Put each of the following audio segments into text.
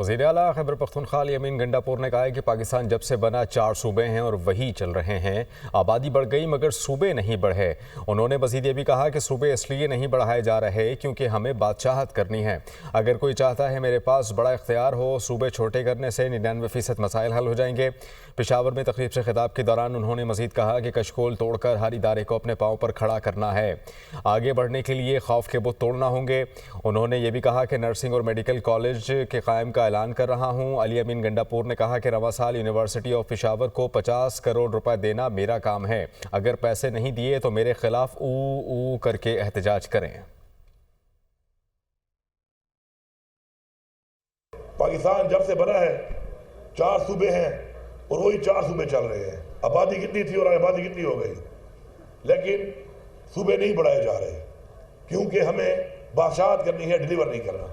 وزیر اعلیٰ خیبر پختونخوا علی امین گنڈاپور نے کہا ہے کہ پاکستان جب سے بنا 4 صوبے ہیں اور وہی چل رہے ہیں۔ آبادی بڑھ گئی مگر صوبے نہیں بڑھے۔ انہوں نے مزید یہ بھی کہا کہ صوبے اس لیے نہیں بڑھائے جا رہے کیونکہ ہمیں بادشاہت کرنی ہے۔ اگر کوئی چاہتا ہے میرے پاس بڑا اختیار ہو، صوبے چھوٹے کرنے سے 99% مسائل حل ہو جائیں گے۔ پشاور میں تقریب سے خطاب کے دوران انہوں نے مزید کہا کہ کشکول توڑ کر ہر ادارے کو اپنے پاؤں پر کھڑا کرنا ہے۔ آگے بڑھنے کے لیے خوف کے بت توڑنا ہوں گے۔ انہوں نے یہ بھی کہا کہ نرسنگ اور میڈیکل کالج کے قائم کا اعلان کر رہا ہوں۔ علی امین گنڈاپور نے کہا کہ رواں سال یونیورسٹی آف پشاور کو 50 کروڑ روپے دینا میرا کام ہے۔ اگر پیسے نہیں دیے تو میرے خلاف او کر کے احتجاج کریں۔ پاکستان جب سے بنا ہے 4 صوبے ہیں اور وہی 4 صوبے چل رہے ہیں۔ آبادی کتنی تھی اور آبادی کتنی ہو گئی، لیکن صوبے نہیں بڑھائے جا رہے کیونکہ ہمیں بادشاہت کرنی ہے، ڈیلیور نہیں کرنا۔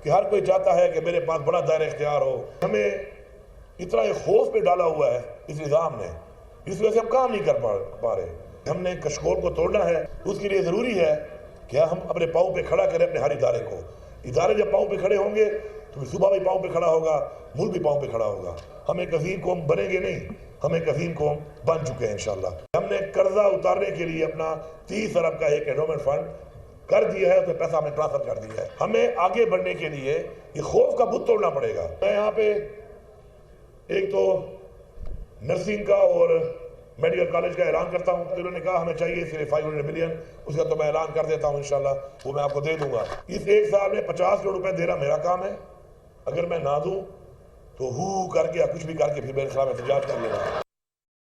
کہ ہر کوئی چاہتا ہے کہ میرے پاس بڑا دائرہ اختیار ہو۔ ہمیں اتنا ایک خوف پہ ڈالا ہوا ہے اس نظام نے، اس وجہ سے ہم کام نہیں کر پا رہے۔ ہم نے کشکول کو توڑنا ہے، اس کے لیے ضروری ہے کہ ہم اپنے پاؤں پہ کھڑا کریں اپنے ہر ادارے کو۔ ادارے جب پاؤں پہ کھڑے ہوں گے تو صوبہ بھی پاؤں پہ کھڑا ہوگا، ملک بھی پاؤں پہ کھڑا ہوگا۔ ہم ایک عظیم قوم بنیں گے نہیں، ہم ایک عظیم قوم بن چکے ہیں انشاءاللہ۔ ہم نے قرضہ اتارنے کے لیے اپنا 30 ارب کا ایک انڈومنٹ فنڈ کر دیا ہے، اس میں پیسہ ہمیں ٹرانسفر کر دیا ہے۔ ہمیں آگے بڑھنے کے لیے یہ خوف کا بت توڑنا پڑے گا۔ میں یہاں پہ ایک تو نرسنگ کا اور میڈیکل کالج کا اعلان کرتا ہوں۔ انہوں نے کہا ہمیں چاہیے صرف 500 ملین، اس کا تو میں اعلان کر دیتا ہوں انشاءاللہ، وہ میں آپ کو دے دوں گا۔ اس ایک سال میں 50 کروڑ روپے دینا میرا کام ہے۔ اگر میں نہ دوں تو کر کے یا کچھ بھی کر کے پھر میرے خلاف احتجاج کر لینا۔